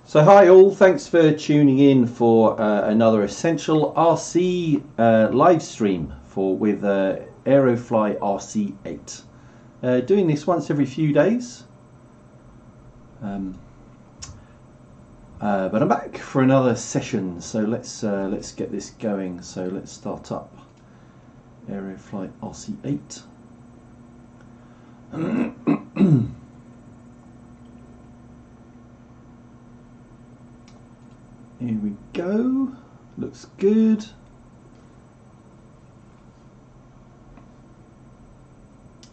So hi all, thanks for tuning in for another Essential RC live stream with Aerofly RC8. Doing this once every few days. But I'm back for another session, so let's get this going. So let's start up Aerofly RC8. Here we go, looks good.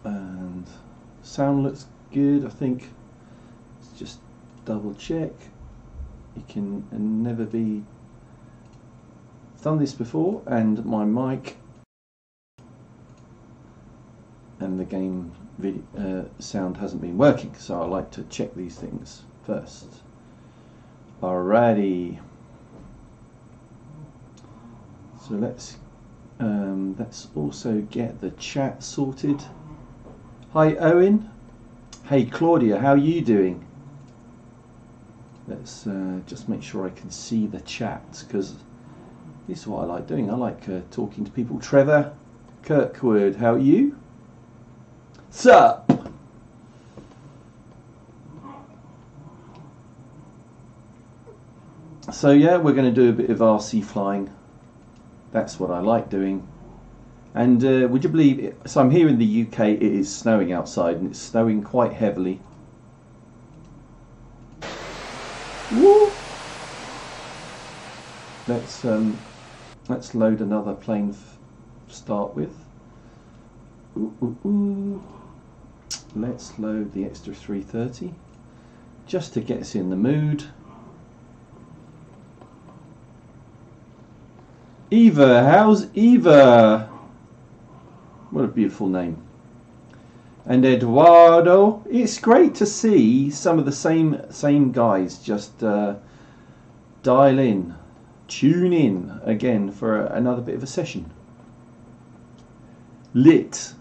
And sound looks good, I think. Let's just double check. You can never be done this before, and my mic and the game video, sound hasn't been working, so I like to check these things first. Alrighty. So let's also get the chat sorted. Hi Owen. Hey Claudia, how are you doing? Let's just make sure I can see the chat, because this is what I like doing. I like talking to people. Trevor Kirkwood, how are you? Sup? So yeah, we're going to do a bit of RC flying. That's what I like doing. And would you believe it? So I'm here in the UK, it is snowing outside, and it's snowing quite heavily. Woo! Let's load another plane to start with. Let's load the extra 330 just to get us in the mood. Eva, how's Eva? What a beautiful name. And Eduardo, it's great to see some of the same guys just dial in, tune in again for another bit of a session. Lit.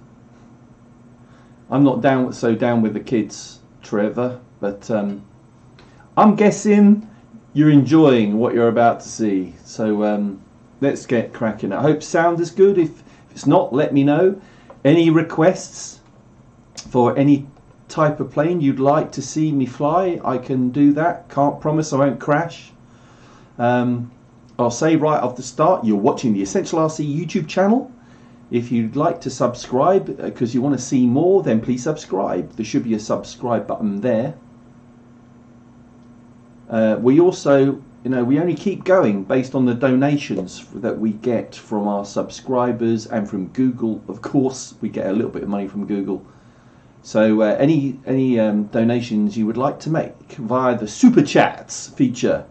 I'm not so down with the kids, Trevor, but I'm guessing you're enjoying what you're about to see. So let's get cracking. I hope sound is good. If it's not, let me know. Any requests for any type of plane you'd like to see me fly, I can do that. Can't promise I won't crash. I'll say right off the start, you're watching the Essential RC YouTube channel. If you'd like to subscribe because you want to see more, then please subscribe. There should be a subscribe button there. We also, we only keep going based on the donations that we get from our subscribers and from Google. Of course, we get a little bit of money from Google. So any donations you would like to make via the Super Chats feature,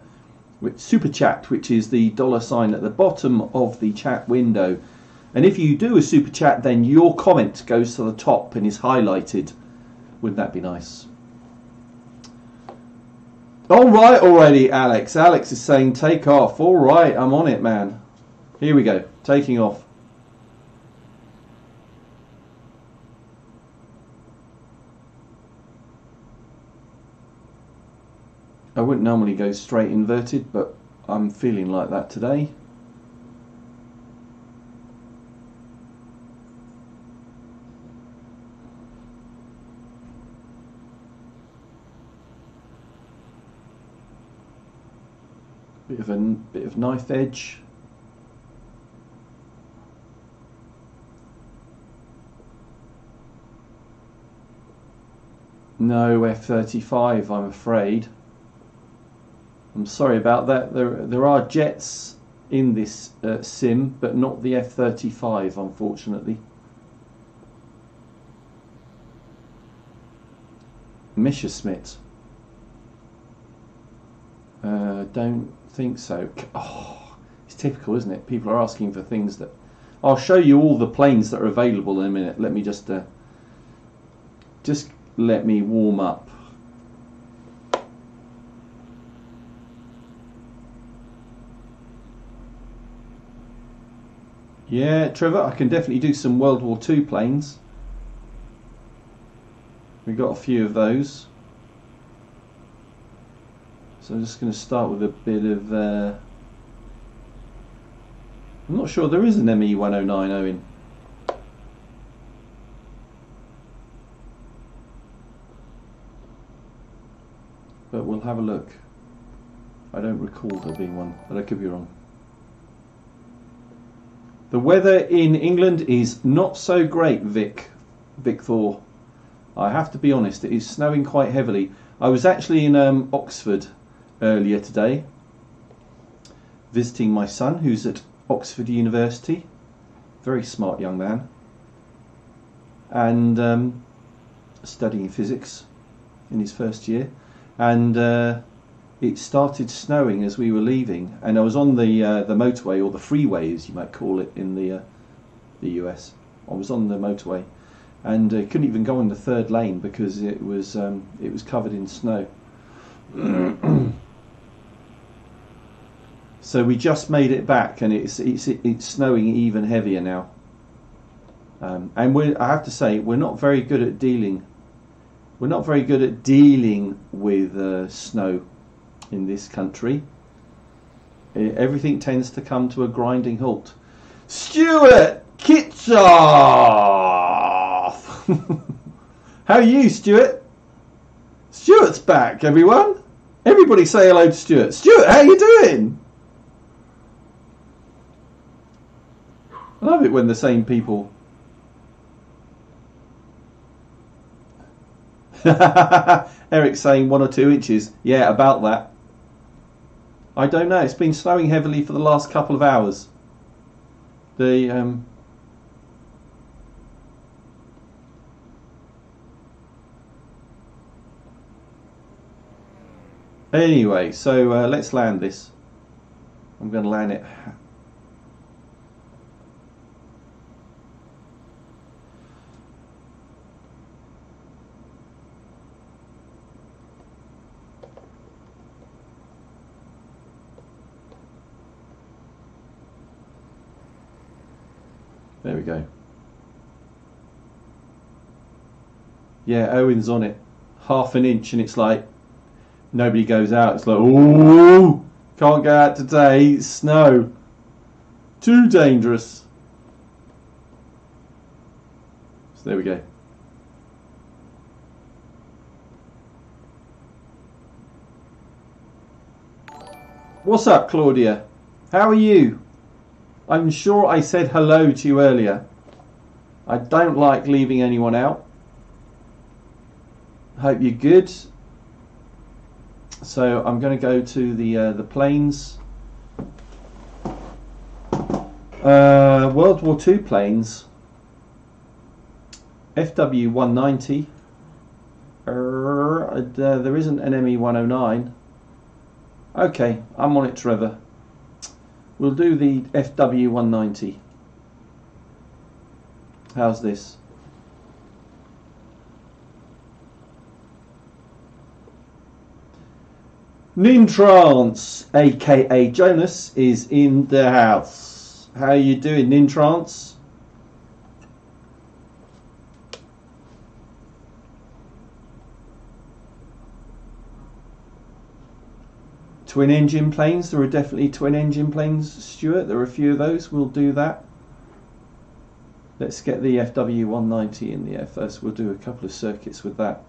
Super Chat, which is the $ at the bottom of the chat window. And if you do a Super Chat, then your comment goes to the top and is highlighted. Wouldn't that be nice? All right already, Alex. Alex is saying take off. All right, I'm on it, man. Here we go, taking off. I wouldn't normally go straight inverted, but I'm feeling like that today. Bit of knife edge. No F-35, I'm afraid. I'm sorry about that. There are jets in this sim, but not the F-35, unfortunately. Messerschmitt. Don't think so. Oh, it's typical, isn't it? People are asking for things that... I'll show you all the planes that are available in a minute. Let me just let me warm up. Yeah, Trevor, I can definitely do some World War II planes. We've got a few of those. So I'm just going to start with a bit of I'm not sure there is an ME109 Owen. But we'll have a look. I don't recall there being one, but I could be wrong. The weather in England is not so great, Vic Thor. I have to be honest, it is snowing quite heavily. I was actually in Oxford earlier today, visiting my son who's at Oxford University. Very smart young man. And studying physics in his first year. And it started snowing as we were leaving, and I was on the motorway, or the freeway as you might call it in the US. I was on the motorway, and couldn't even go on the third lane because it was covered in snow. So we just made it back, and it's snowing even heavier now. And I have to say, we're not very good at dealing. We're not very good at dealing with snow in this country. Everything tends to come to a grinding halt. Stuart Kitchoff! How are you, Stuart? Stuart's back, everyone. Everybody say hello to Stuart. Stuart, how are you doing? I love it when the same people. Eric's saying 1 or 2 inches. Yeah, about that. I don't know. It's been snowing heavily for the last couple of hours. Anyway, so let's land this. I'm going to land it. There we go. Yeah, Owen's on it. Half an inch, and it's like nobody goes out. It's like, oh, can't go out today. It's snow. Too dangerous. So there we go. What's up, Claudia? How are you? I'm sure I said hello to you earlier. I don't like leaving anyone out. Hope you're good. So I'm going to go to the planes. World War II planes. FW190. There isn't an ME109. Okay, I'm on it, Trevor. We'll do the FW190. How's this? Nintrance, aka Jonas, is in the house. How are you doing, Nintrance? Twin engine planes, there are definitely twin engine planes, Stuart. There are a few of those. We'll do that. Let's get the FW190 in the air first. We'll do a couple of circuits with that.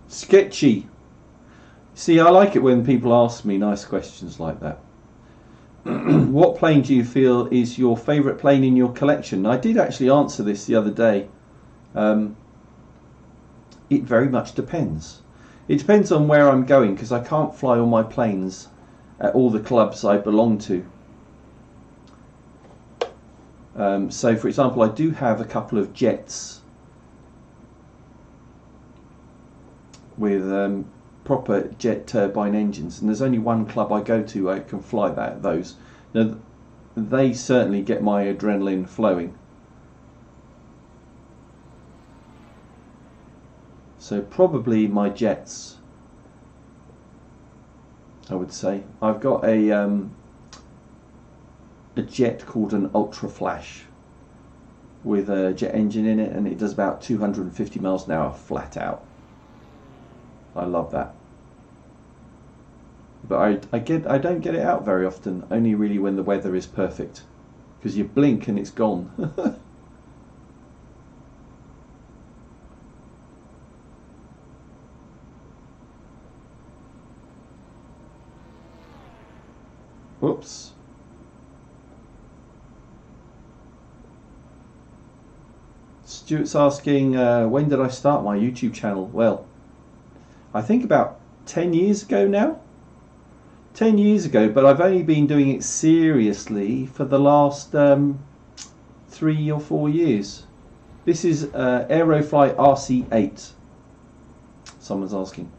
Sketchy. See, I like it when people ask me nice questions like that. What plane do you feel is your favourite plane in your collection? I did actually answer this the other day. It very much depends. It depends on where I'm going, because I can't fly all my planes at all the clubs I belong to. So, for example, I do have a couple of jets with proper jet turbine engines, and there's only one club I go to I can fly those. Now, they certainly get my adrenaline flowing. So probably my jets. I would say. I've got a jet called an Ultra Flash with a jet engine in it, and it does about 250 miles an hour flat out. I love that. But I don't get it out very often, only really when the weather is perfect, because you blink and it's gone. Whoops. Stuart's asking, when did I start my YouTube channel? Well, I think about 10 years ago now. 10 years ago, but I've only been doing it seriously for the last 3 or 4 years. This is Aerofly RC8. Someone's asking.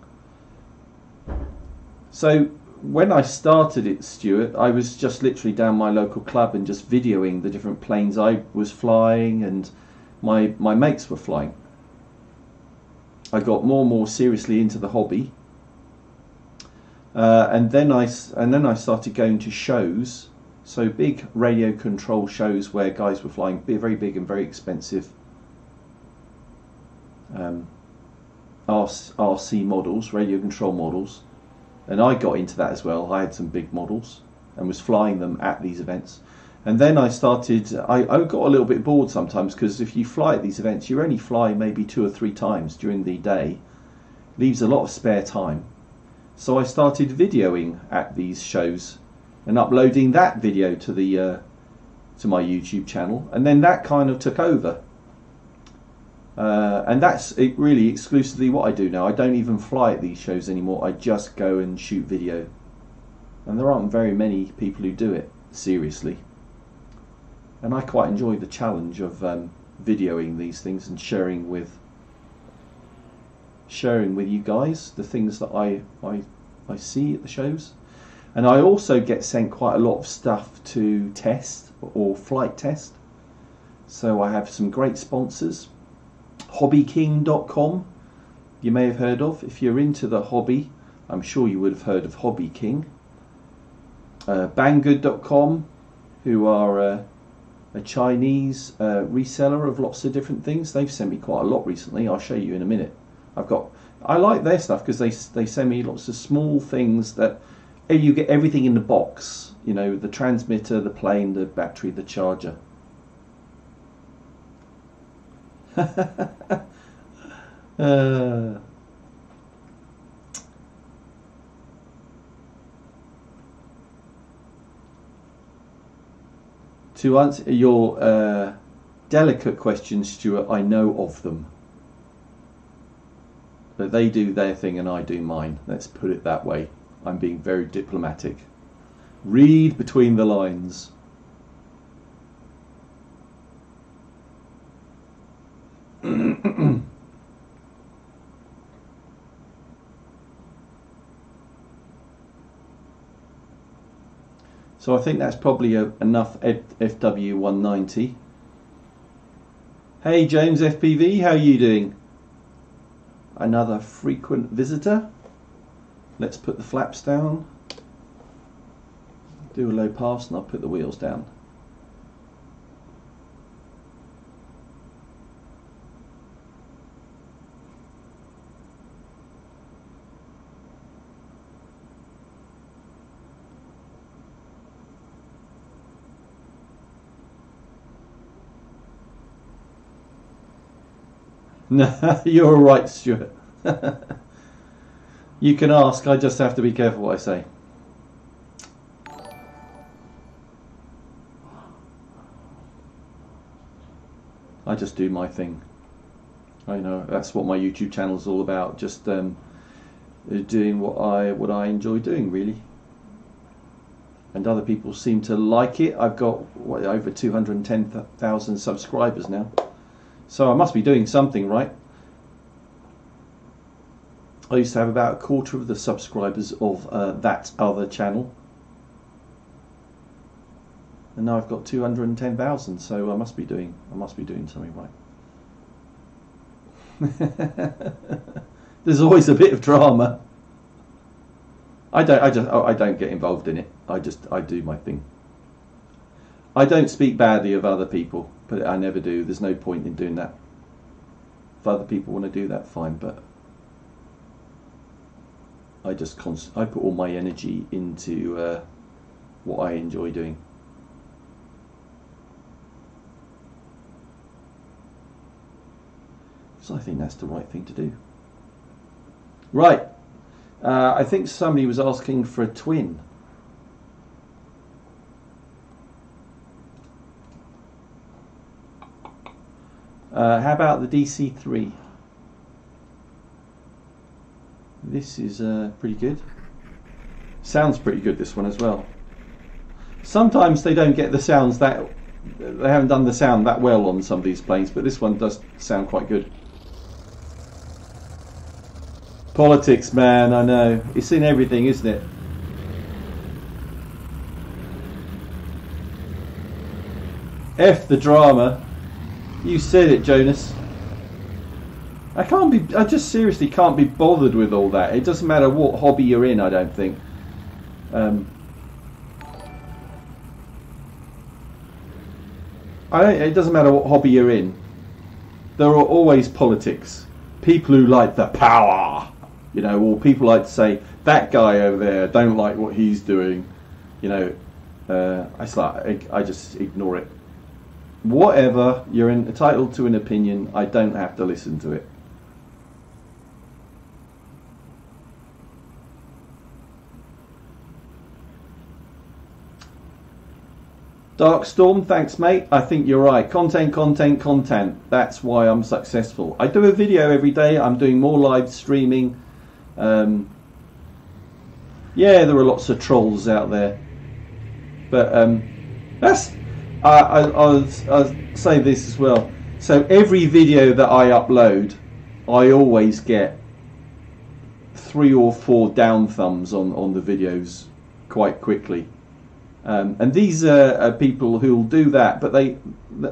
So when I started it, Stuart, I was just literally down my local club and just videoing the different planes I was flying and my mates were flying. I got more and more seriously into the hobby. And then I started going to shows, so big radio control shows where guys were flying very big and very expensive RC models, radio control models, and I got into that as well. I had some big models and was flying them at these events. And then I started, I got a little bit bored sometimes, because if you fly at these events, you only fly maybe 2 or 3 times during the day, leaves a lot of spare time. So I started videoing at these shows and uploading that video to the to my YouTube channel, and then that kind of took over. And that's really exclusively what I do now. I don't even fly at these shows anymore. I just go and shoot video, and there aren't very many people who do it seriously. And I quite enjoy the challenge of videoing these things and sharing with you guys the things that I see at the shows. And I also get sent quite a lot of stuff to test or flight test. So I have some great sponsors. hobbyking.com, you may have heard of. If you're into the hobby, I'm sure you would have heard of Hobby King. Banggood.com, who are a Chinese reseller of lots of different things. They've sent me quite a lot recently. I'll show you in a minute. I like their stuff because they send me lots of small things that you get everything in the box. You know, the transmitter, the plane, the battery, the charger. To answer your delicate question, Stuart, I know of them. But they do their thing and I do mine. Let's put it that way. I'm being very diplomatic. Read between the lines. So I think that's probably enough FW190. Hey James FPV, how are you doing? Another frequent visitor. Let's put the flaps down. Do a low pass and I'll put the wheels down. No, you're all right, Stuart. You can ask, I just have to be careful what I say. I just do my thing. I know, that's what my YouTube channel is all about, just doing what I enjoy doing, really. And other people seem to like it. I've got over 210,000 subscribers now. So I must be doing something right. I used to have about 1/4 of the subscribers of that other channel, and now I've got 210,000. So I must be doing something right. There's always a bit of drama. I don't get involved in it. I do my thing. I don't speak badly of other people, but I never do. There's no point in doing that. If other people want to do that, fine, but I put all my energy into what I enjoy doing. So I think that's the right thing to do. Right. I think somebody was asking for a twin. How about the DC3? This is pretty good. Sounds pretty good, this one as well. Sometimes they don't get the sounds that... They haven't done the sound that well on some of these planes, but this one does sound quite good. Politics, man, I know. It's in everything, isn't it? F the drama. You said it, Jonas. I just seriously can't be bothered with all that. It doesn't matter what hobby you're in, I don't think. It doesn't matter what hobby you're in. There are always politics. People who like the power, you know, or people like to say, that guy over there, don't like what he's doing. You know, I just ignore it. Whatever, you're entitled to an opinion. I don't have to listen to it. Darkstorm, thanks mate. I think you're right. Content, content, content. That's why I'm successful. I do a video every day. I'm doing more live streaming. Yeah, there are lots of trolls out there. But that's... I'll say this as well. So every video that I upload, I always get 3 or 4 down thumbs on the videos quite quickly. And these are people who will do that, but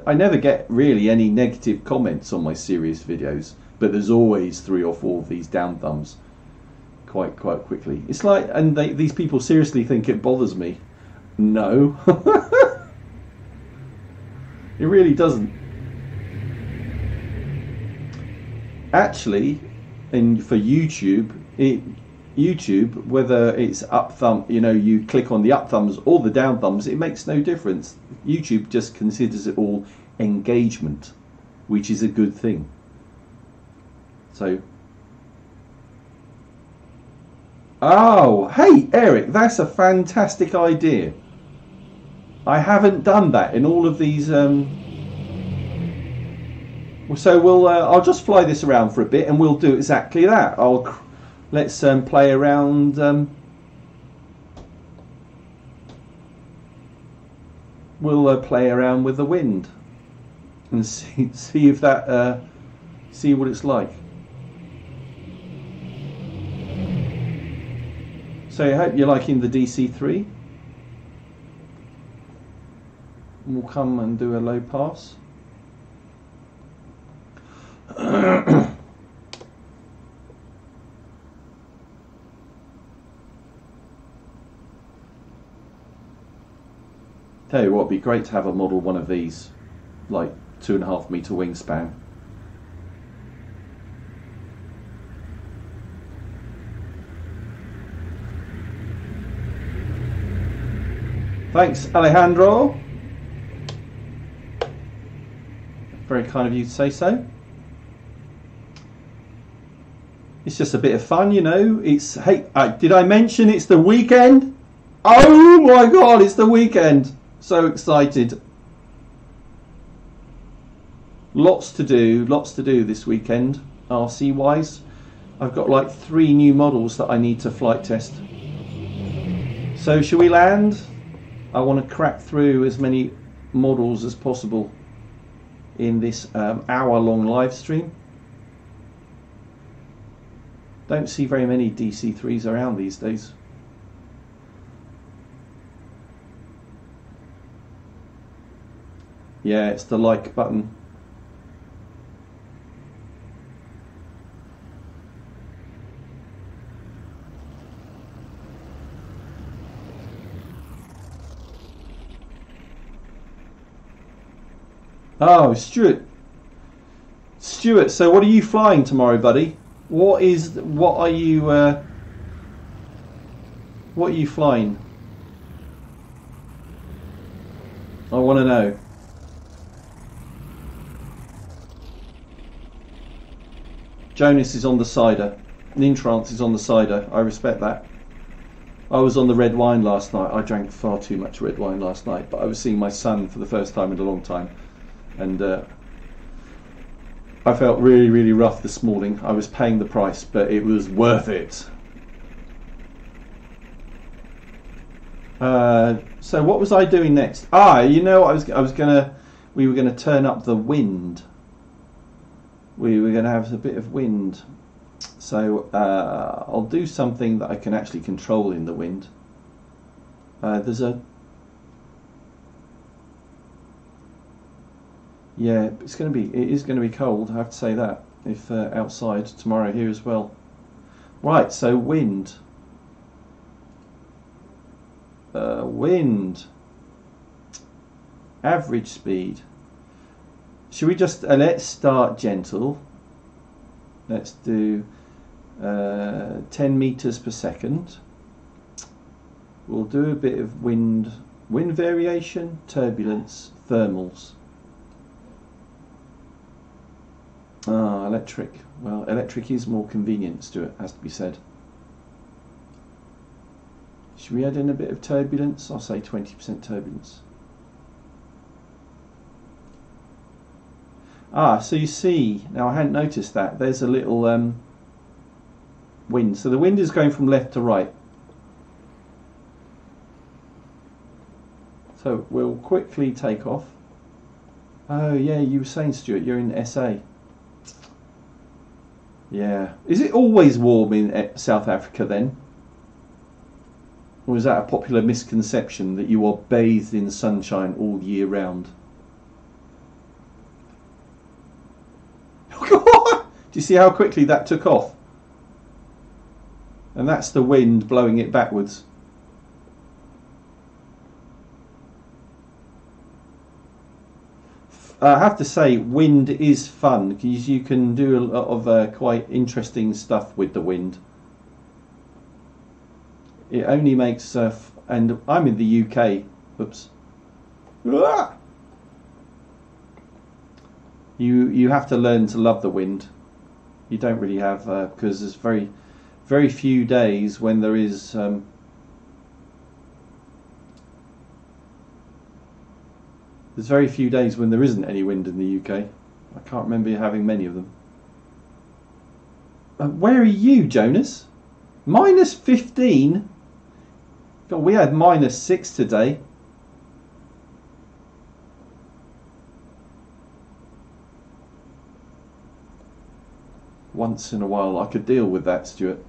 I never get really any negative comments on my serious videos. But there's always 3 or 4 of these down thumbs quite quickly. It's like, and these people seriously think it bothers me. No. It really doesn't. Actually, for YouTube, whether it's up thumb, you know, you click on the up thumbs or the down thumbs, it makes no difference. YouTube just considers it all engagement, which is a good thing. So, oh, hey Eric, that's a fantastic idea. I haven't done that in all of these. So I'll just fly this around for a bit, and we'll do exactly that. Let's play around. We'll play around with the wind and see if that see what it's like. So I hope you're liking the DC3. We'll come and do a low pass. Tell you what, it'd be great to have a model one of these, like 2.5 meter wingspan. Thanks, Alejandro. Very kind of you to say so. It's just a bit of fun, you know. It's, hey, did I mention it's the weekend? Oh my God, it's the weekend. So excited. Lots to do this weekend, RC wise. I've got like 3 new models that I need to flight test. So shall we land? I want to crack through as many models as possible in this hour-long live stream. Don't see very many DC3s around these days. Yeah, it's the like button. Oh, Stuart. Stuart, so what are you flying tomorrow, buddy? What are you flying? I want to know. Jonas is on the cider. Nintrance is on the cider. I respect that. I was on the red wine last night. I drank far too much red wine last night, but I was seeing my son for the first time in a long time, and I felt really, really rough this morning. I was paying the price, but it was worth it. So what was I doing next? You know, we were gonna turn up the wind. We were gonna have a bit of wind. So I'll do something that I can actually control in the wind. Yeah, it is going to be cold, I have to say that, if outside tomorrow here as well. Right, so wind. Wind. Average speed. Should we just, let's start gentle. Let's do 10 meters per second. We'll do a bit of wind variation, turbulence, thermals. Electric. Well, electric is more convenient, Stuart, has to be said. Should we add in a bit of turbulence? I'll say 20% turbulence. So you see, now I hadn't noticed that, there's a little wind. So the wind is going from left to right. So we'll quickly take off. Oh yeah, you were saying, Stuart, you're in SA. Yeah. Is it always warm in South Africa then? Or is that a popular misconception that you are bathed in sunshine all year round? Do you see how quickly that took off? And that's the wind blowing it backwards. I have to say, wind is fun because you can do a lot of quite interesting stuff with the wind. It only makes, and I'm in the UK. Oops. You have to learn to love the wind. You don't really have, because there's very few days when there is. There's very few days when there isn't any wind in the UK. I can't remember having many of them. Where are you, Jonas? Minus 15? God, we had minus 6 today. Once in a while I could deal with that, Stuart.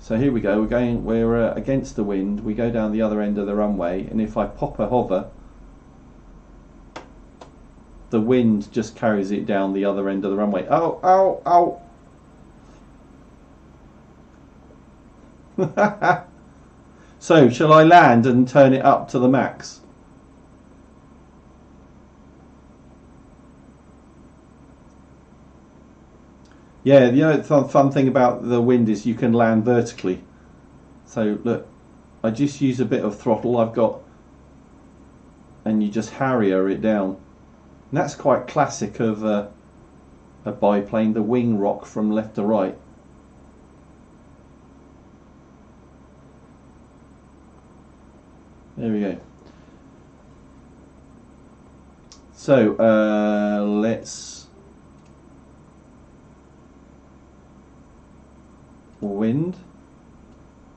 So here we go, we're against the wind. We go down the other end of the runway, and if I pop a hover, the wind just carries it down the other end of the runway. Oh, ow, ow. So, shall I land and turn it up to the max? Yeah, you know, the fun thing about the wind is you can land vertically. So, look, I just use a bit of throttle I've got, and you just harrier it down. And that's quite classic of a biplane, the wing rock from left to right. There we go. So let's wind.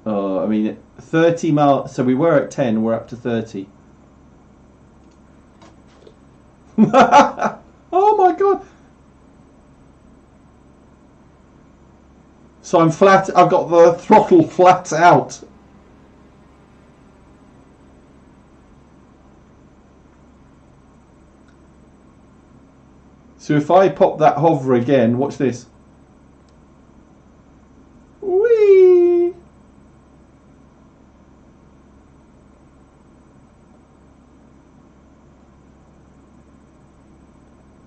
I mean 30 miles. So we were at 10. We're up to 30. Oh my god! So I'm flat. I've got the throttle flat out. So if I pop that hover again, watch this. Whee!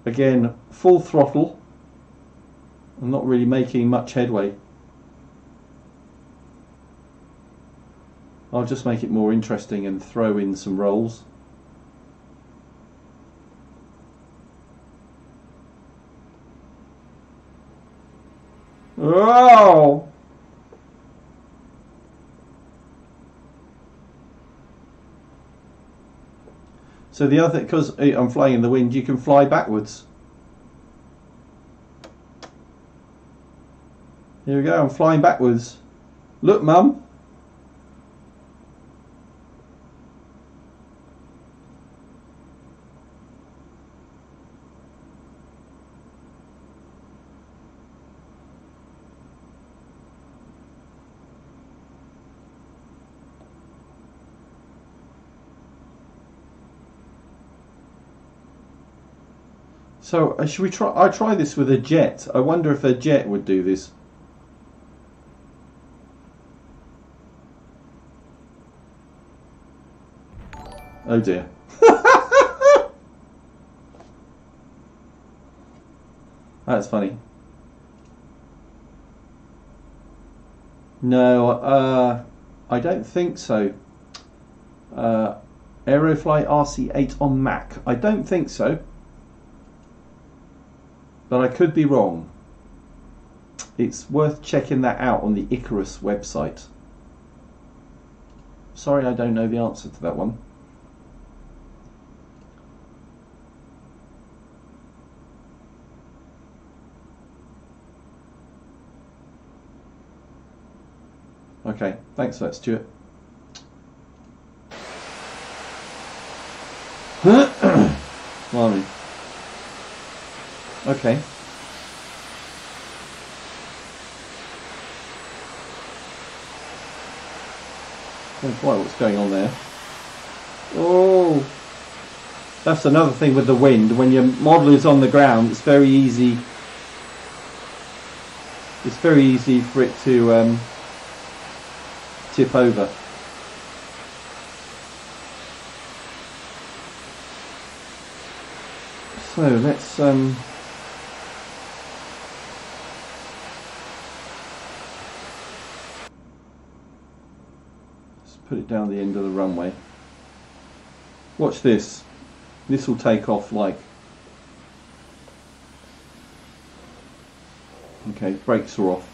again, full throttle. I'm not really making much headway. I'll just make it more interesting and throw in some rolls. Oh! So the other thing, because I'm flying in the wind, you can fly backwards. Here we go, I'm flying backwards. Look, Mum. So should we try? I try this with a jet. I wonder if a jet would do this. Oh dear. That's funny. No, I don't think so. Aerofly RC8 on Mac. I don't think so. But I could be wrong. It's worth checking that out on the Icarus website. Sorry, I don't know the answer to that one. Okay, thanks for that, Stuart. Blimey. Okay. Don't quite what's going on there. Oh, that's another thing with the wind. When your model is on the ground, it's very easy. It's very easy for it to tip over. So let's put it down the end of the runway. Watch this. This will take off like... Okay, brakes are off.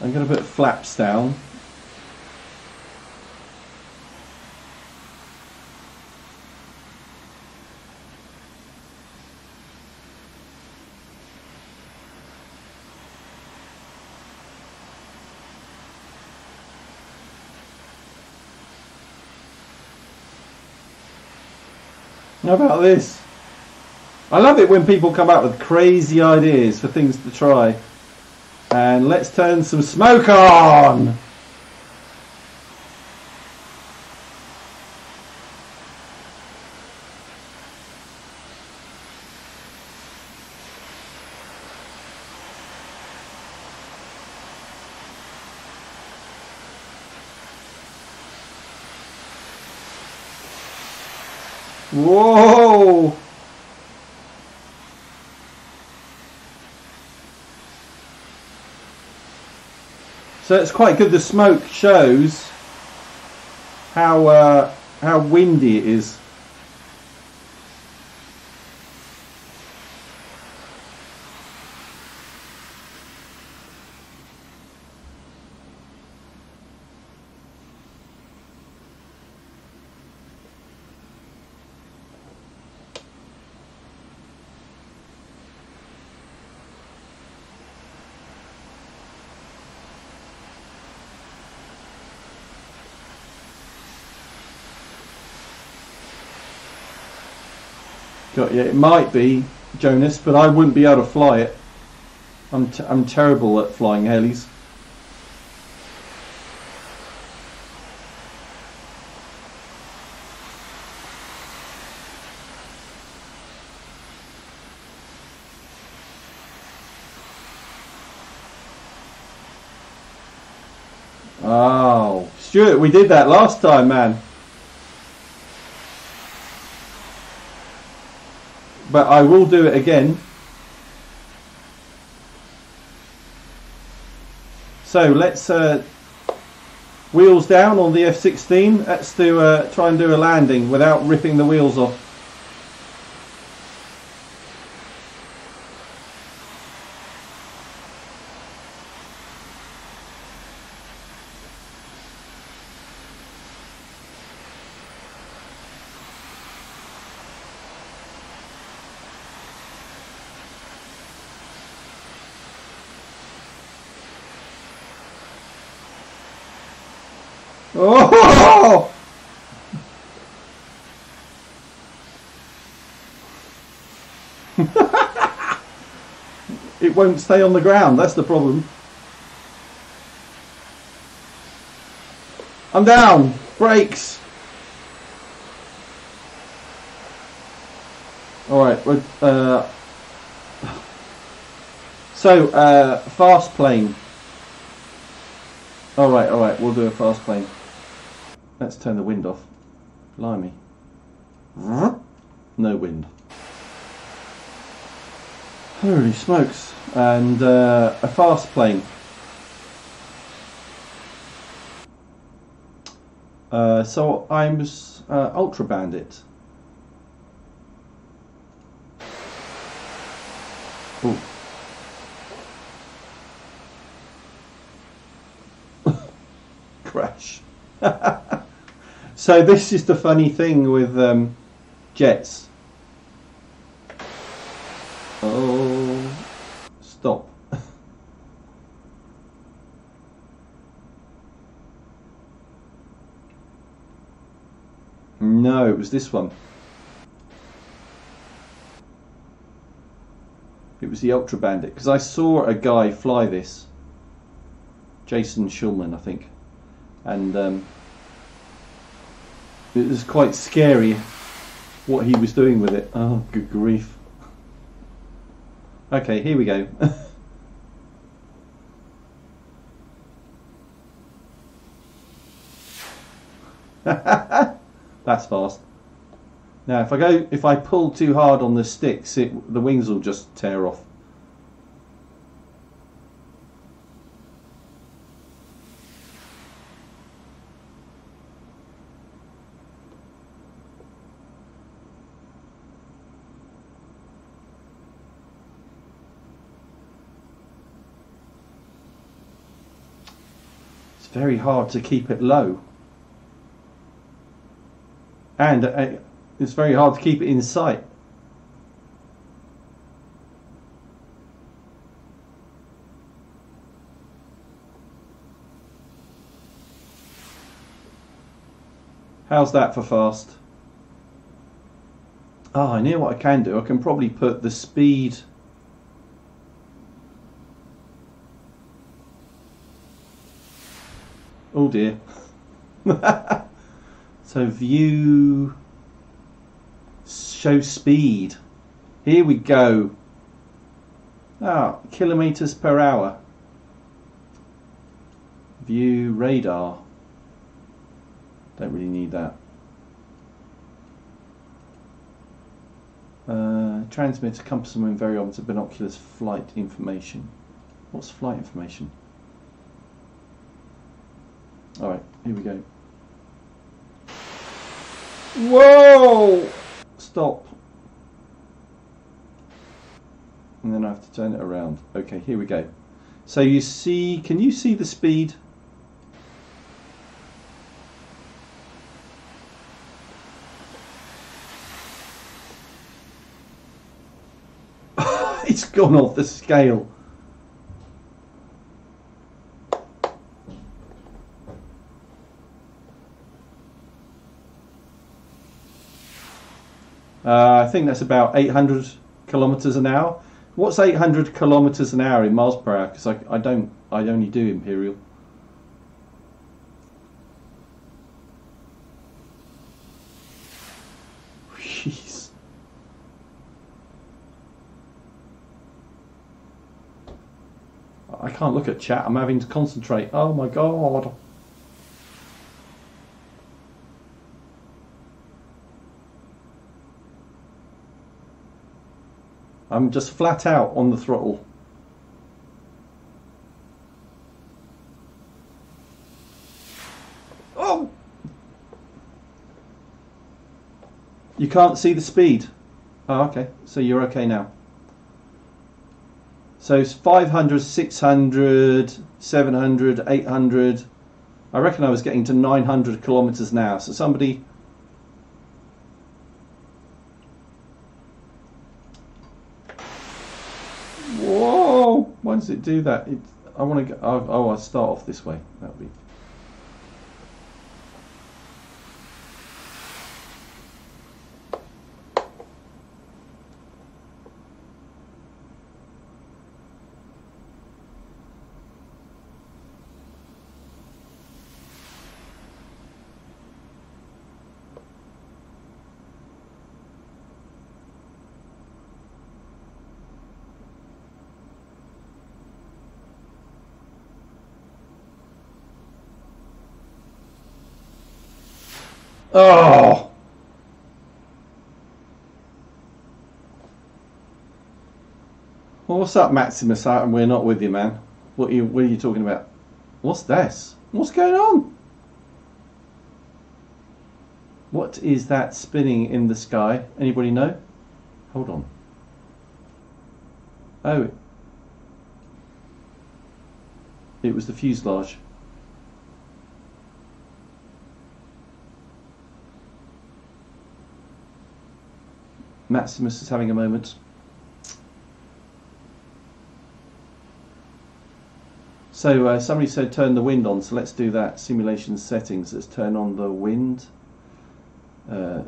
I'm going to put flaps down. How about this? I love it when people come up with crazy ideas for things to try. And let's turn some smoke on! Whoa! So it's quite good. The smoke shows how windy it is. Yeah, it might be, Jonas, but I wouldn't be able to fly it. I'm terrible at flying helis. Oh, Stuart, we did that last time, man. But I will do it again. So let's wheels down on the F-16. Let's do try and do a landing without ripping the wheels off. Oh! It won't stay on the ground, that's the problem. I'm down! Brakes! Alright, fast plane. Alright, we'll do a fast plane. Let's turn the wind off. Blimey. No wind. Holy smokes. And a fast plane. So I'm Ultra Bandit. Ooh. Crash. So this is the funny thing with jets. Oh, stop. No, it was this one. It was the Ultra Bandit, because I saw a guy fly this. Jason Schulman, I think. And it was quite scary what he was doing with it. Oh, good grief. Okay, here we go. That's fast. Now if I pull too hard on the sticks, the wings will just tear off. It's very hard to keep it low. And it's very hard to keep it in sight. How's that for fast? Oh, I know what I can do. I can probably put the speed. Oh dear. So view, show speed. Here we go. Ah, kilometers per hour. View radar. Don't really need that. Transmitter, compass and wind variometer, binoculars, flight information. What's flight information? Alright, here we go. Whoa! Stop. And then I have to turn it around. Okay, here we go. So you see, can you see the speed? It's gone off the scale. I think that's about 800 kilometers an hour. What's 800 kilometers an hour in miles per hour? Because I only do imperial. Jeez. I can't look at chat. I'm having to concentrate. Oh my god. I'm just flat out on the throttle. Oh! You can't see the speed. Oh, okay. So you're okay now. So it's 500, 600, 700, 800. I reckon I was getting to 900 kilometers an hour. So somebody... Whoa! Why does it do that? I want to go... Oh, I'll start off this way. That'll be... Oh! Well, what's up, Maximus? We're not with you, man. What are you talking about? What's this? What's going on? What is that spinning in the sky? Anybody know? Hold on. Oh. It was the fuselage. Maximus is having a moment. So somebody said turn the wind on, so let's do that. Simulation settings, let's turn on the wind. No,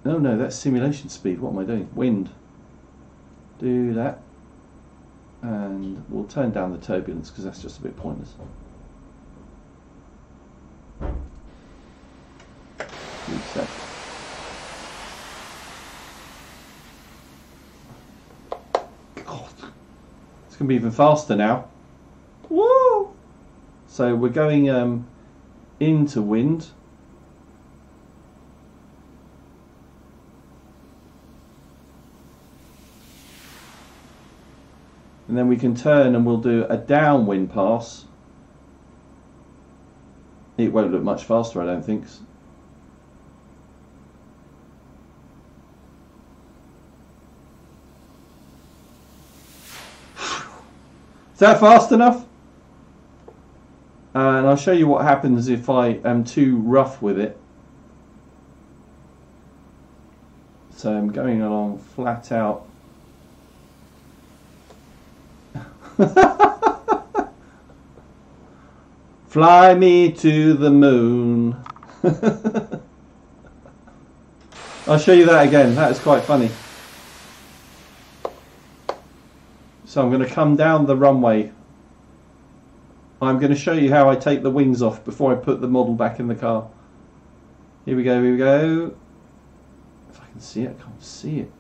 that's simulation speed. What am I doing? Wind. Do that. And we'll turn down the turbulence because that's just a bit pointless. Reset. God. It's going to be even faster now. Woo! So we're going into wind. And then we can turn and we'll do a downwind pass. It won't look much faster, I don't think. Is that fast enough? And I'll show you what happens if I am too rough with it. So I'm going along flat out. Fly me to the moon. I'll show you that again. That is quite funny. So I'm going to come down the runway. I'm going to show you how I take the wings off before I put the model back in the car. Here we go, here we go. If I can see it, I can't see it.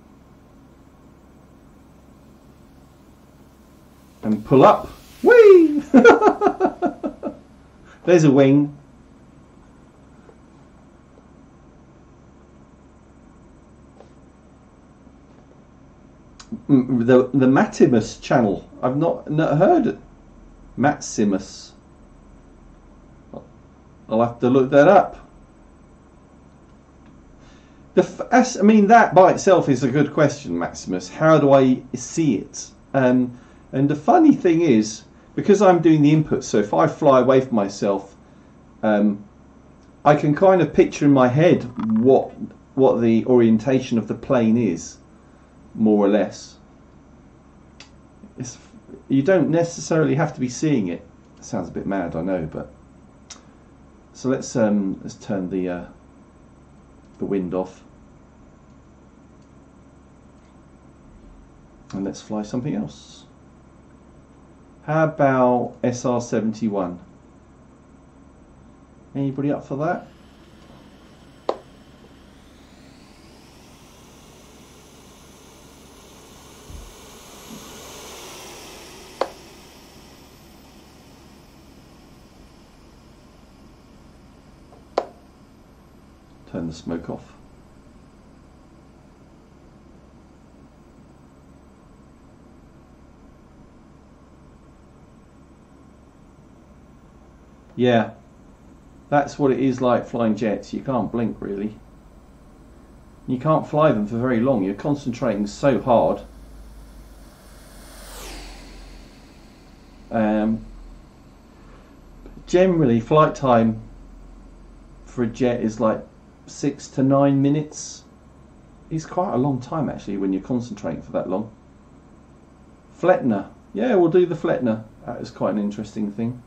And pull up. Whee! There's a wing. The Maximus channel. I've not heard it. Maximus. I'll have to look that up. I mean, that by itself is a good question, Maximus. How do I see it? And the funny thing is, because I'm doing the input, so if I fly away from myself, I can kind of picture in my head what the orientation of the plane is, more or less. You don't necessarily have to be seeing it. It sounds a bit mad, I know, but so let's turn the wind off, and let's fly something else. How about SR-71? Anybody up for that? Turn the smoke off. Yeah, that's what it is like flying jets. You can't blink really. You can't fly them for very long. You're concentrating so hard. Generally, flight time for a jet is like 6 to 9 minutes. It's quite a long time actually when you're concentrating for that long. Flettner. Yeah, we'll do the Flettner. That is quite an interesting thing.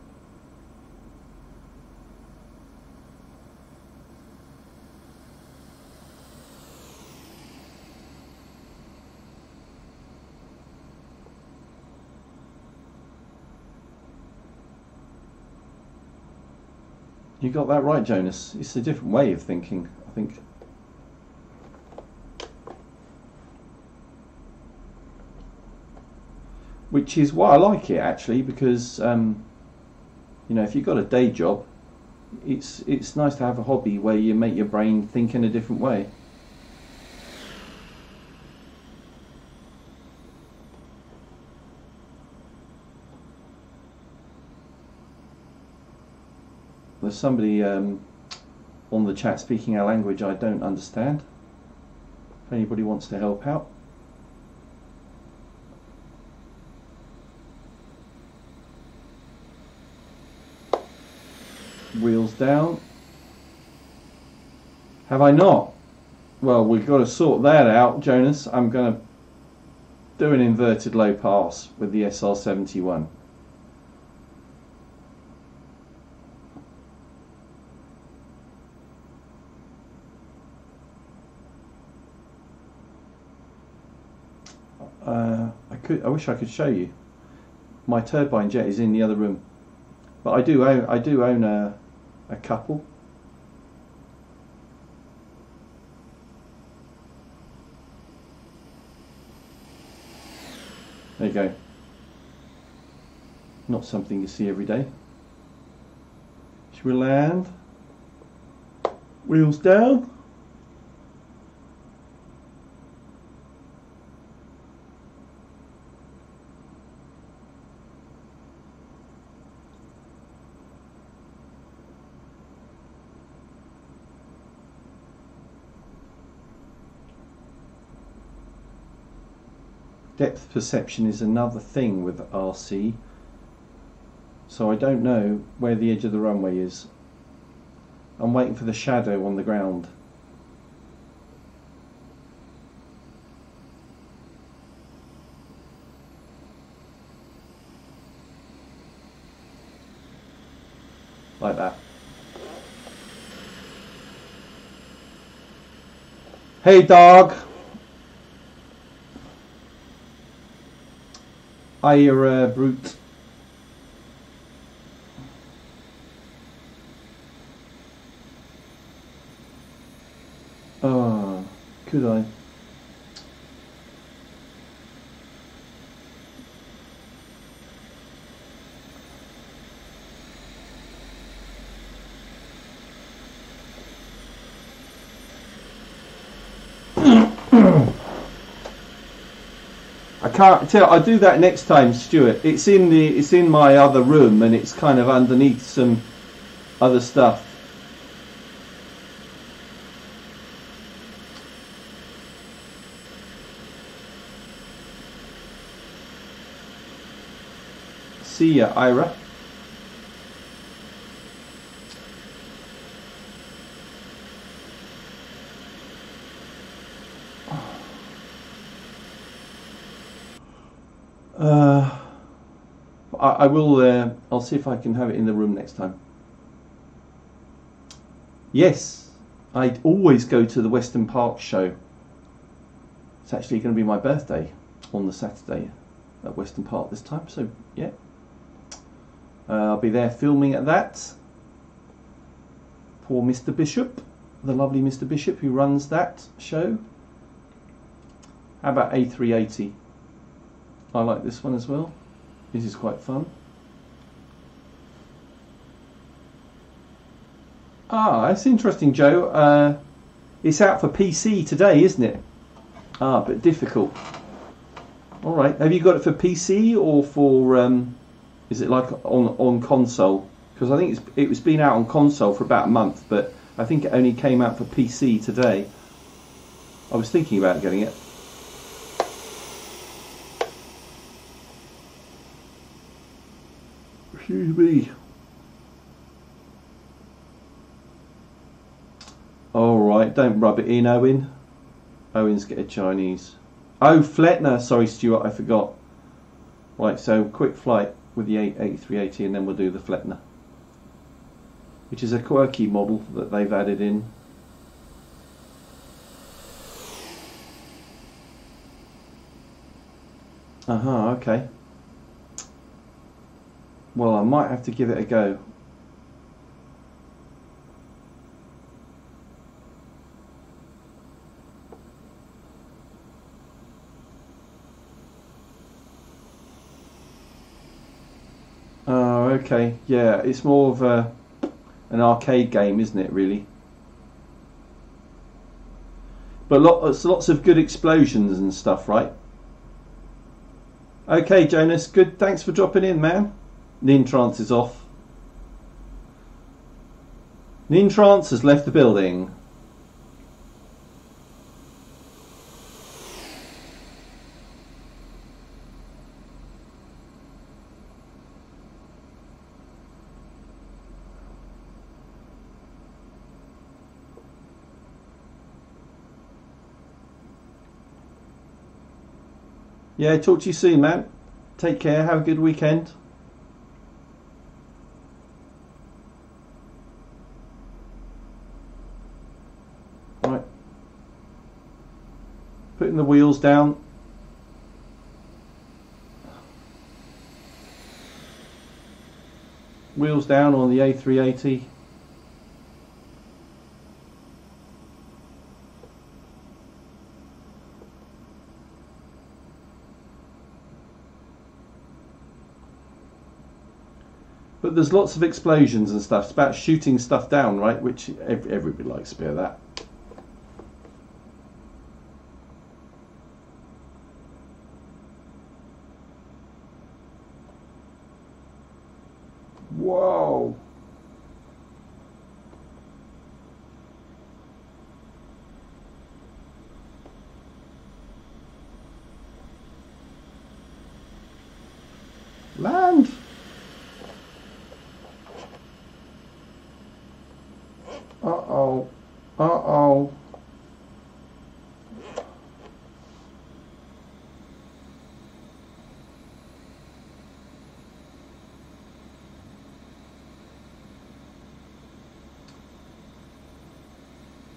You got that right, Jonas. It's a different way of thinking, I think. Which is why I like it actually, because you know, if you've got a day job, it's nice to have a hobby where you make your brain think in a different way. There's somebody on the chat speaking a language I don't understand. If anybody wants to help out. Wheels down. Have I not? Well, we've got to sort that out, Jonas. I'm going to do an inverted low pass with the SR71. I wish I could show you. My turbine jet is in the other room, but I do own a couple. There you go. Not something you see every day. Should we land? Wheels down. Depth perception is another thing with RC, so I don't know where the edge of the runway is. I'm waiting for the shadow on the ground. Like that. Hey dog! You're a brute. Oh, could I? I can't tell. I'll do that next time, Stuart. It's in my other room, and it's kind of underneath some other stuff. See ya, Ira. I will. I'll see if I can have it in the room next time. Yes, I always go to the Western Park show. It's actually going to be my birthday on the Saturday at Western Park this time. So yeah, I'll be there filming at that. Poor Mr. Bishop, the lovely Mr. Bishop who runs that show. How about A380? I like this one as well. This is quite fun. Ah, that's interesting, Joe. It's out for PC today, isn't it? Ah, but difficult. All right. Have you got it for PC or for? Is it like on console? because I think it was been out on console for about a month, but I think it only came out for PC today. I was thinking about getting it. Excuse me. Alright, don't rub it in, Owen. Owen's get a Chinese. Oh, Flettner. Sorry, Stuart, I forgot. Right, so quick flight with the A380 and then we'll do the Flettner, which is a quirky model that they've added in. Okay. Well, I might have to give it a go. Oh, okay. Yeah, it's more of an arcade game, isn't it, really? But lots of good explosions and stuff, right? Okay, Jonas, good. Thanks for dropping in, man. Nintrance is off. Nintrance has left the building. Yeah, talk to you soon, man. Take care. Have a good weekend. Right. Putting the wheels down. Wheels down on the A380. But there's lots of explosions and stuff. It's about shooting stuff down, right? Which everybody likes a bit of that. Whoa. Land. Uh-oh. Uh-oh.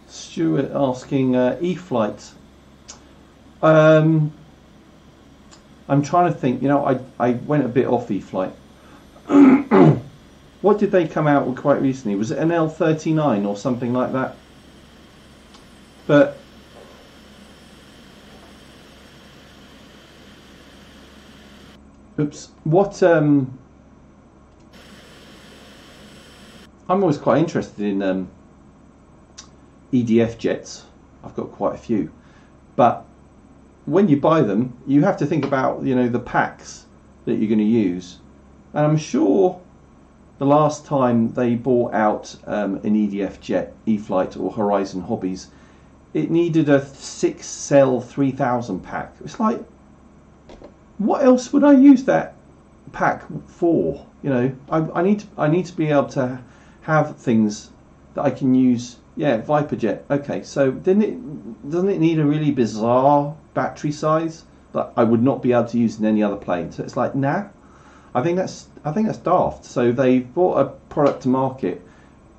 Stuart asking E-flight. I'm trying to think. You know, I went a bit off E-flight. What did they come out with quite recently? Was it an L39 or something like that? But oops, what I'm always quite interested in EDF jets. I've got quite a few, but when you buy them, you have to think about, you know, the packs that you're going to use, and I'm sure the last time they bought out an EDF jet, E-flight or Horizon Hobbies, it needed a 6-cell 3000 pack. It's like, what else would I use that pack for? You know, I need to be able to have things that I can use. Yeah, Viper jet. Okay, so doesn't it need a really bizarre battery size that I would not be able to use in any other plane? So it's like, nah. I think that's daft. So they brought a product to market,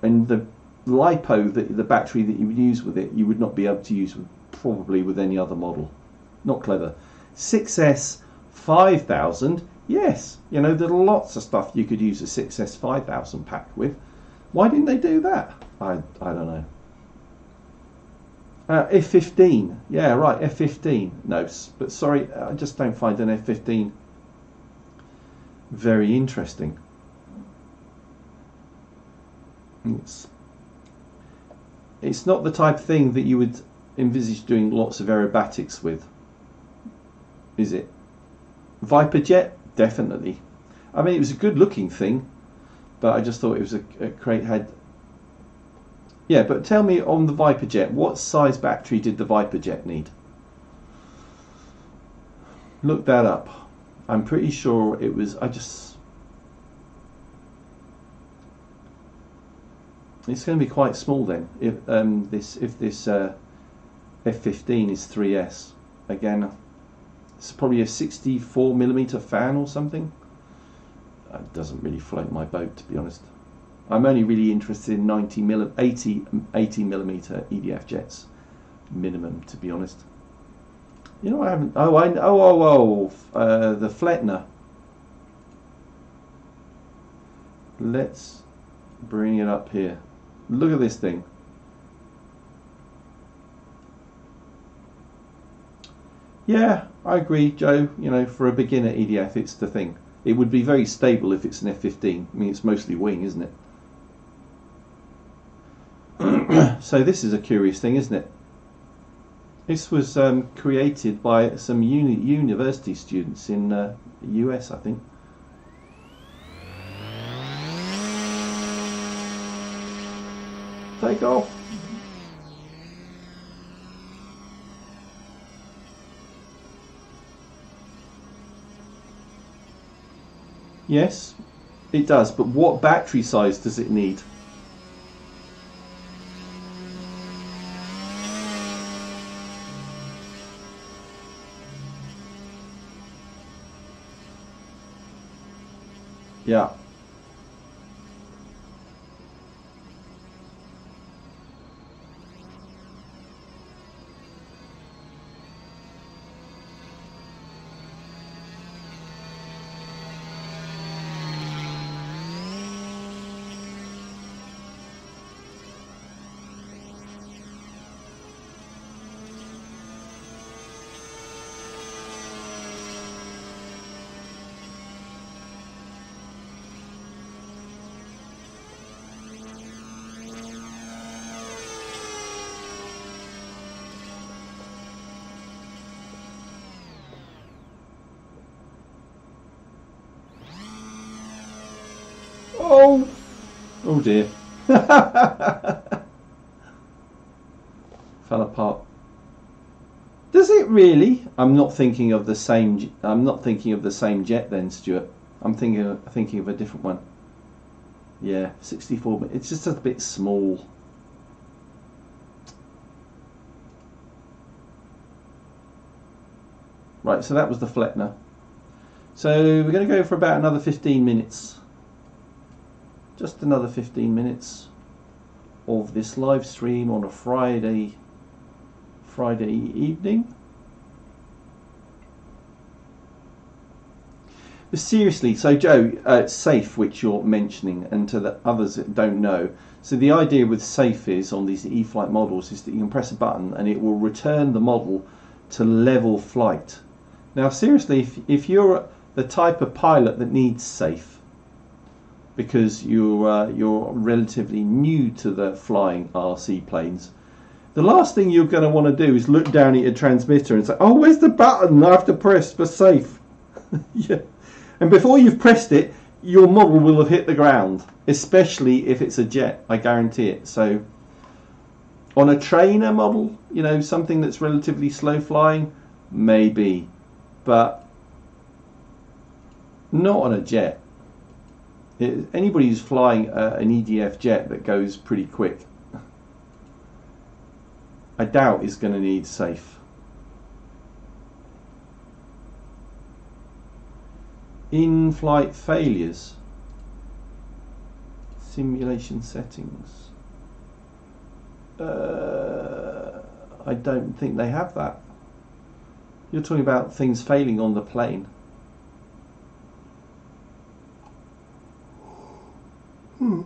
and the LiPo, the battery that you would use with it, you would not be able to use probably with any other model. Not clever. 6S 5000. Yes, you know, there's lots of stuff you could use a 6S 5000 pack with. Why didn't they do that? I don't know. F-15. Yeah, right, F-15. No, but sorry, I just don't find an F-15 very interesting. It's not the type of thing that you would envisage doing lots of aerobatics with, is it? Viper jet? Definitely. I mean, it was a good looking thing, but I just thought it was a crate had. Yeah, but tell me on the ViperJet, what size battery did the ViperJet need? Look that up. I'm pretty sure it was. It's going to be quite small then. If this F15 is 3S, again, it's probably a 64mm fan or something. It doesn't really float my boat, to be honest. I'm only really interested in 80mm EDF jets minimum, to be honest. You know, I haven't. The Flettner. Let's bring it up here. Look at this thing. Yeah, I agree, Joe. You know, for a beginner EDF, it's the thing. It would be very stable if it's an F15. I mean, it's mostly wing, isn't it? So this is a curious thing, isn't it? This was created by some university students in the US, I think. Take off. Yes, it does, but what battery size does it need? Yeah. Oh dear. Fell apart. Does it really? I'm not thinking of the same jet then, Stuart. I'm thinking of a different one. Yeah, 64, it's just a bit small. Right, so that was the Flettner. So we're going to go for about another 15 minutes. Just another 15 minutes of this live stream on a Friday evening. But seriously, so Joe, safe, which you're mentioning, and to the others that don't know, so the idea with safe is on these E-flite models is that you can press a button and it will return the model to level flight. Now seriously, if you're the type of pilot that needs safe, because you're relatively new to the flying RC planes, the last thing you're going to want to do is look down at your transmitter and say, oh, where's the button I have to press for safe? Yeah. And before you've pressed it, your model will have hit the ground, especially if it's a jet, I guarantee it. So on a trainer model, you know, something that's relatively slow flying, maybe, but not on a jet. Anybody who's flying an EDF jet that goes pretty quick, I doubt is going to need safe. In-flight failures, simulation settings. I don't think they have that. You're talking about things failing on the plane.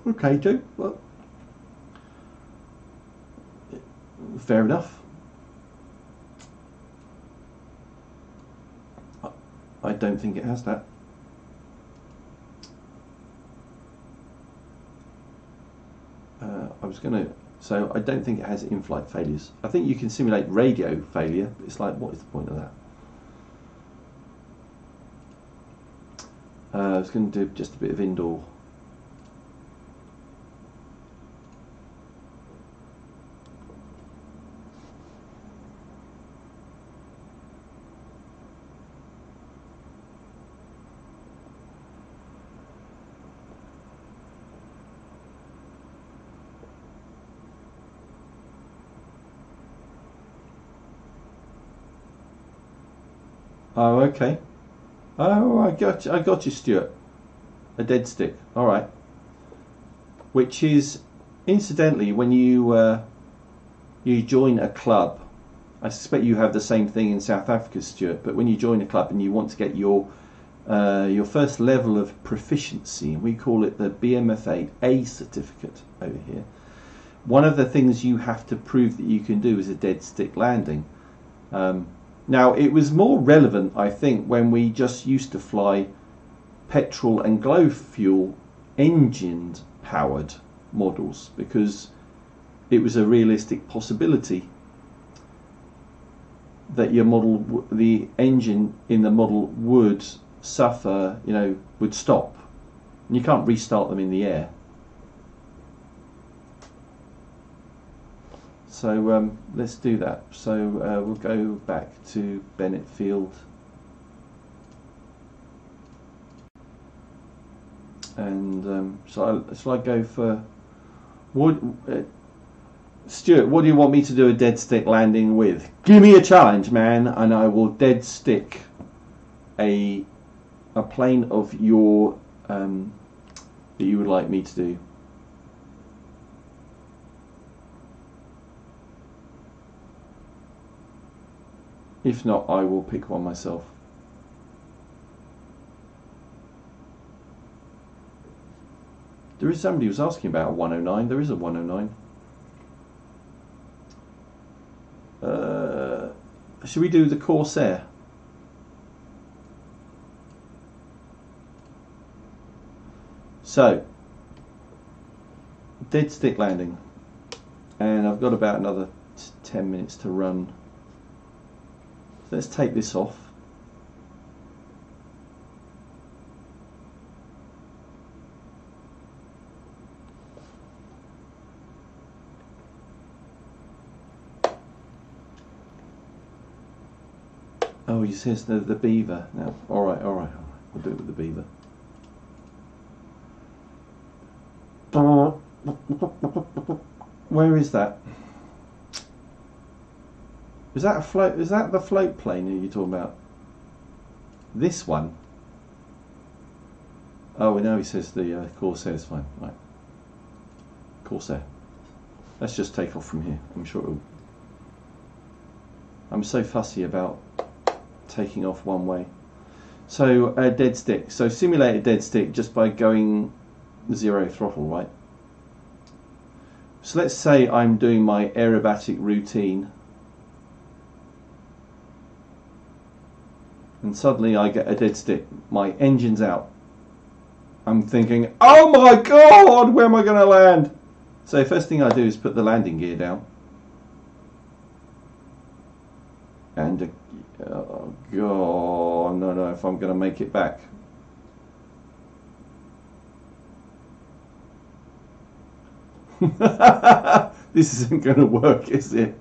Okay, Joe. Well, fair enough. I don't think it has that. So I don't think it has in-flight failures. I think you can simulate radio failure, but it's like, what is the point of that? I was going to do just a bit of indoor. Oh, okay. Oh, I got you, Stuart. A dead stick. All right. Which is, incidentally, when you join a club, I suspect you have the same thing in South Africa, Stuart. But when you join a club and you want to get your first level of proficiency, we call it the BMFA certificate over here. One of the things you have to prove that you can do is a dead stick landing. Now, it was more relevant, I think, when we just used to fly petrol and glow fuel engined powered models, because it was a realistic possibility that your model, the engine in the model would suffer, would stop. And you can't restart them in the air. So let's do that. So we'll go back to Bennett Field. And shall I go for Stuart, what do you want me to do a dead stick landing with? Give me a challenge, man, and I will dead stick a plane of your that you would like me to do. If not, I will pick one myself. There is somebody who's asking about a 109. There is a 109. Should we do the Corsair? So, dead stick landing, and I've got about another 10 minutes to run. So let's take this off. Oh, he says the beaver now. All right. We'll do it with the beaver. Where is that? Is that a float? Is that the float plane that you're talking about? This one? Oh, no, he says the Corsair is fine. Right. Corsair. Let's just take off from here. I'm sure it'll... I'm so fussy about taking off one way. So a dead stick. So simulate a dead stick just by going 0 throttle, right? So let's say I'm doing my aerobatic routine, and suddenly I get a dead stick. My engine's out. I'm thinking, oh my god, where am I going to land? So first thing I do is put the landing gear down. And oh god, no, if I'm going to make it back. This isn't going to work, is it?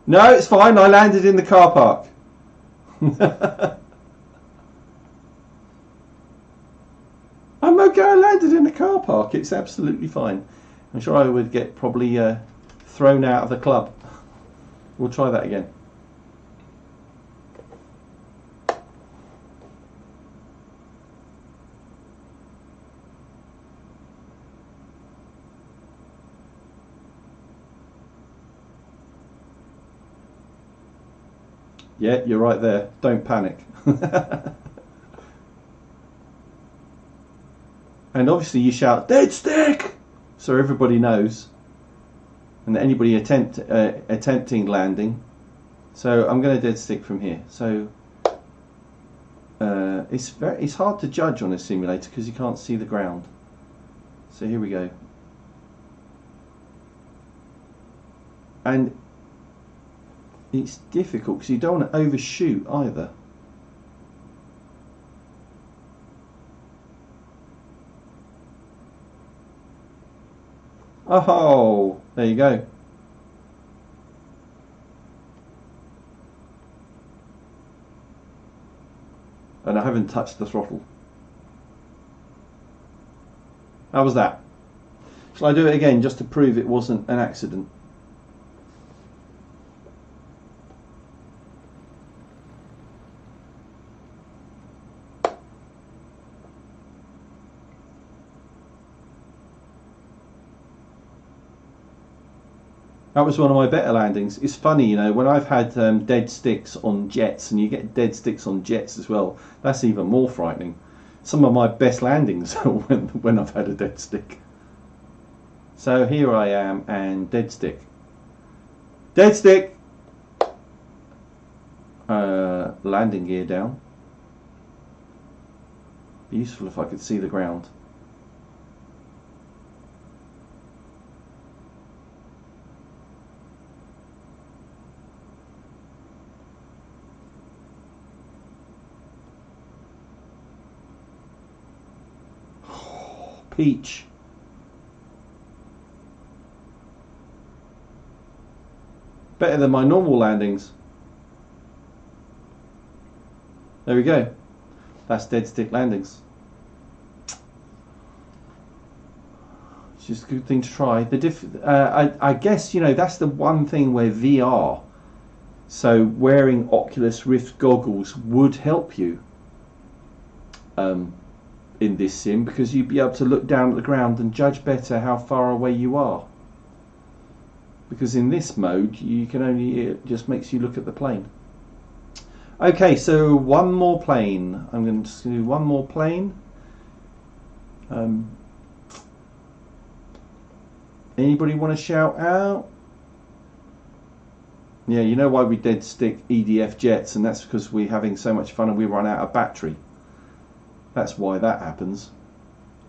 No, it's fine. I landed in the car park. I'm okay. I landed in the car park. It's absolutely fine. I'm sure I would get probably thrown out of the club. We'll try that again. Yeah, you're right there. Don't panic. And obviously you shout, dead stick! So everybody knows. And anybody attempting landing. So I'm going to dead stick from here. So it's hard to judge on a simulator because you can't see the ground. So here we go. And it's difficult because you don't want to overshoot either. Oh, there you go. And I haven't touched the throttle. How was that? Shall I do it again just to prove it wasn't an accident? That was one of my better landings. It's funny, you know, when I've had dead sticks on jets, and you get dead sticks on jets as well, that's even more frightening. Some of my best landings are when I've had a dead stick. So here I am, and dead stick. Dead stick! Landing gear down. Be useful if I could see the ground. Peach. Better than my normal landings. There we go. That's dead stick landings. It's just a good thing to try. I guess, you know, that's the one thing where VR, so wearing Oculus Rift goggles would help you in this sim, because you'd be able to look down at the ground and judge better how far away you are. Because in this mode, you can only, it just makes you look at the plane. Okay, so one more plane. I'm going to do one more plane. Anybody want to shout out? Yeah, you know why we dead stick EDF jets, and that's because we're having so much fun and we run out of battery. That's why that happens.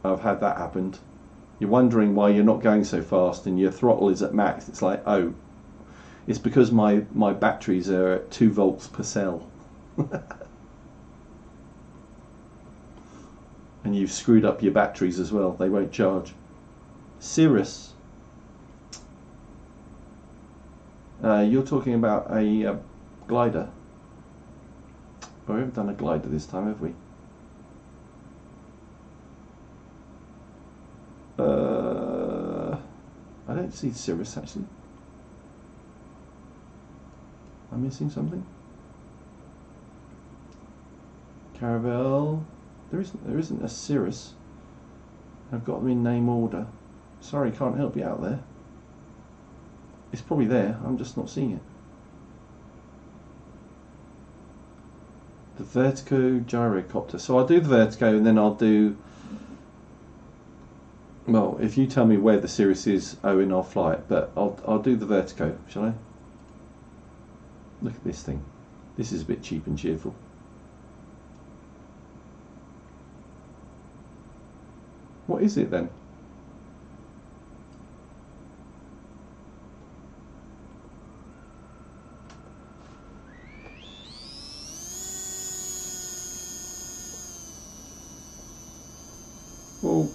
I've had that happen. You're wondering why you're not going so fast and your throttle is at max. It's like, oh, it's because my batteries are at 2 volts per cell. And you've screwed up your batteries as well. They won't charge. Cirrus. You're talking about a glider. Oh, we haven't done a glider this time, have we? I don't see Cirrus actually. Am I missing something? Caravel. There isn't a Cirrus. I've got them in name order. Sorry, can't help you out there. It's probably there, I'm just not seeing it. The Vertigo gyrocopter. So I'll do the Vertigo and then I'll do, well, if you tell me where the Cirrus is, Owen, I'll fly it, but I'll do the Vertigo, shall I? Look at this thing. This is a bit cheap and cheerful. What is it then? Whoa.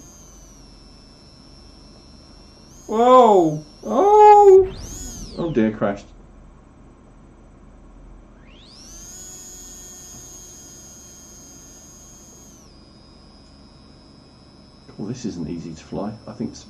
Whoa! Oh! Oh dear, crashed. Well, this isn't easy to fly. I think it's...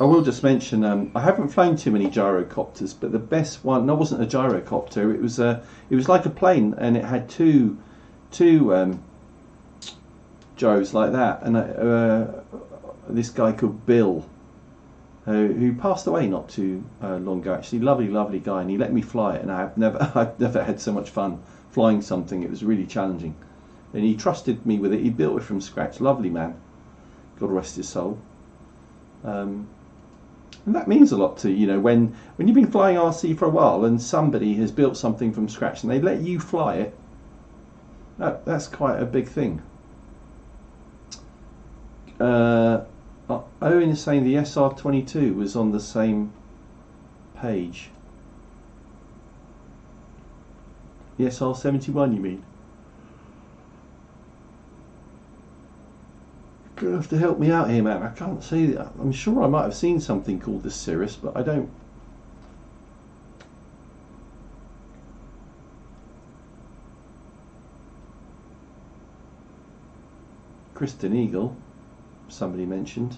I will just mention, I haven't flown too many gyrocopters, but the best one, no, it wasn't a gyrocopter, it was like a plane, and it had two gyros like that, and this guy called Bill, who passed away not too long ago, actually, lovely guy, and he let me fly it, and I've never had so much fun flying something. It was really challenging, and he trusted me with it. He built it from scratch. Lovely man, God rest his soul. And that means a lot to, you know, when you've been flying RC for a while and somebody has built something from scratch and they let you fly it, that's quite a big thing. Owen is saying the SR22 was on the same page. The SR71, you mean? You're gonna have to help me out here, man. I can't see that. I'm sure I might have seen something called the Cirrus, but I don't. Kristen Eagle, somebody mentioned.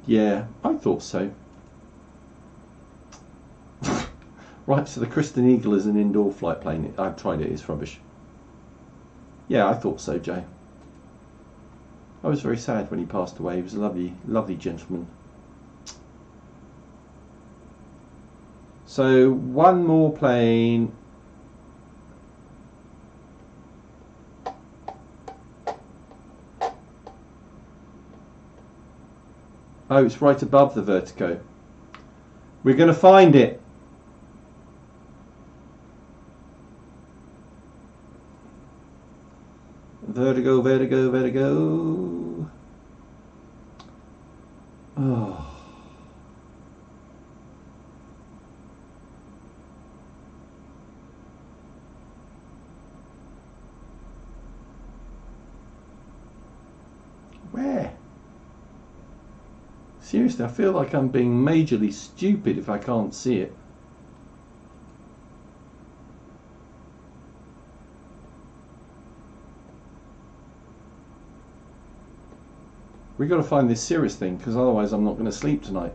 Yeah, I thought so. Right, so the Kristen Eagle is an indoor flight plane. I've tried it, it's rubbish. Yeah, I thought so, Joe. I was very sad when he passed away. He was a lovely, lovely gentleman. So, one more plane. Oh, it's right above the vertigo. We're going to find it. Vertigo, vertigo, vertigo. Oh. Where? Seriously, I feel like I'm being majorly stupid if I can't see it. We've got to find this Cirrus thing, because otherwise I'm not going to sleep tonight.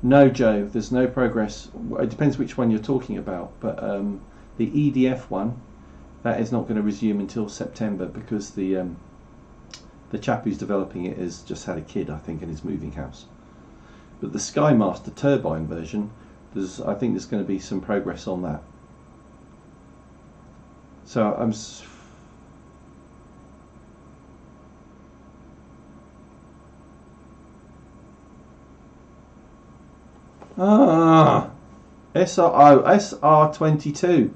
No, Joe, there's no progress. It depends which one you're talking about, but the EDF one, that is not going to resume until September, because the chap who's developing it has just had a kid, I think, and is moving house. But the Skymaster turbine version, I think there's going to be some progress on that. So I'm... SR22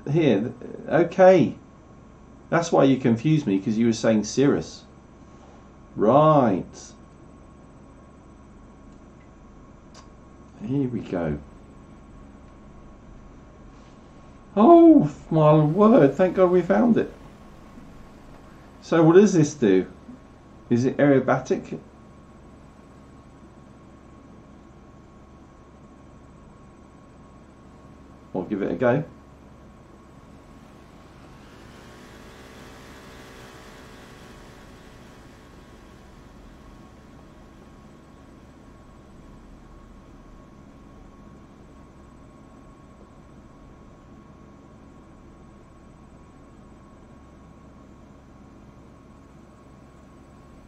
here. Okay, that's why you confused me, because you were saying Cirrus. Right, here we go. Oh my word, thank God we found it. So what does this do? Is it aerobatic? I'll give it a go.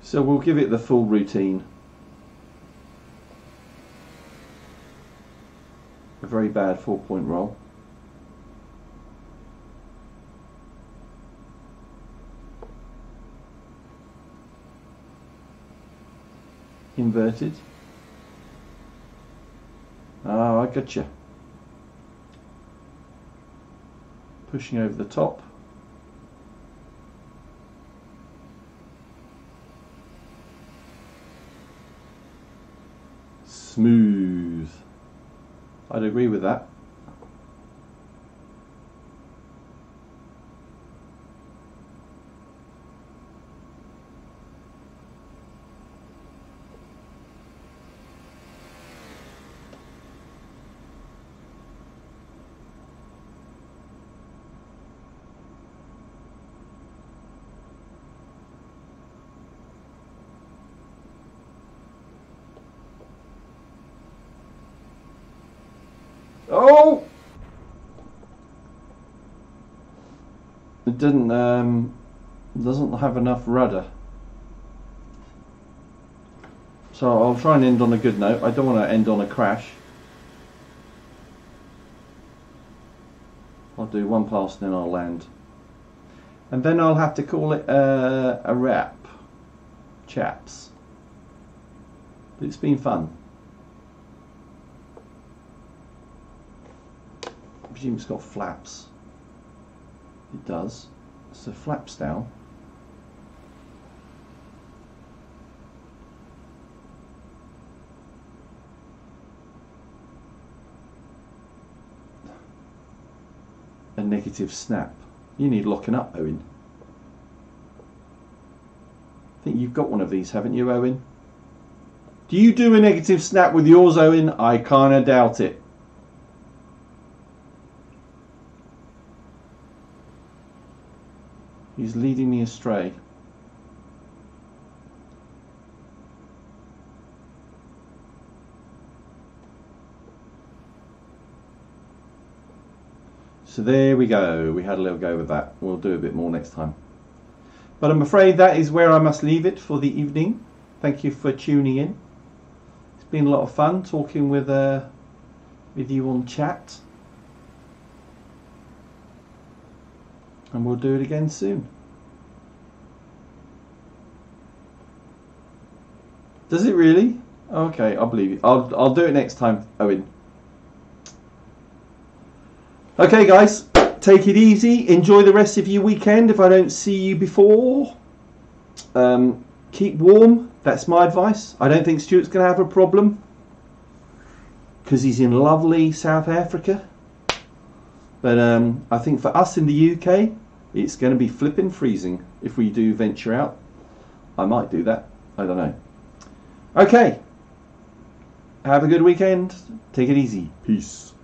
So we'll give it the full routine. A very bad 4-point roll. Inverted. Oh, I gotcha. Pushing over the top. Smooth. I'd agree with that. Oh! It doesn't have enough rudder. So I'll try and end on a good note. I don't want to end on a crash. I'll do one pass and then I'll land. And then I'll have to call it a wrap, chaps. But it's been fun. I presume it's got flaps. It does. So flaps down. A negative snap. You need locking up, Owen. I think you've got one of these, haven't you, Owen? Do you do a negative snap with yours, Owen? I kind of doubt it. He's leading me astray. So there we go. We had a little go with that. We'll do a bit more next time. But I'm afraid that is where I must leave it for the evening. Thank you for tuning in. It's been a lot of fun talking with you on chat. And we'll do it again soon. Does it really? Okay, I'll believe you. I'll do it next time, Owen. Okay, guys, take it easy. Enjoy the rest of your weekend. If I don't see you before, keep warm. That's my advice. I don't think Stuart's going to have a problem because he's in lovely South Africa. But I think for us in the UK, it's going to be flipping freezing if we do venture out. I might do that. I don't know. Okay. Have a good weekend. Take it easy. Peace.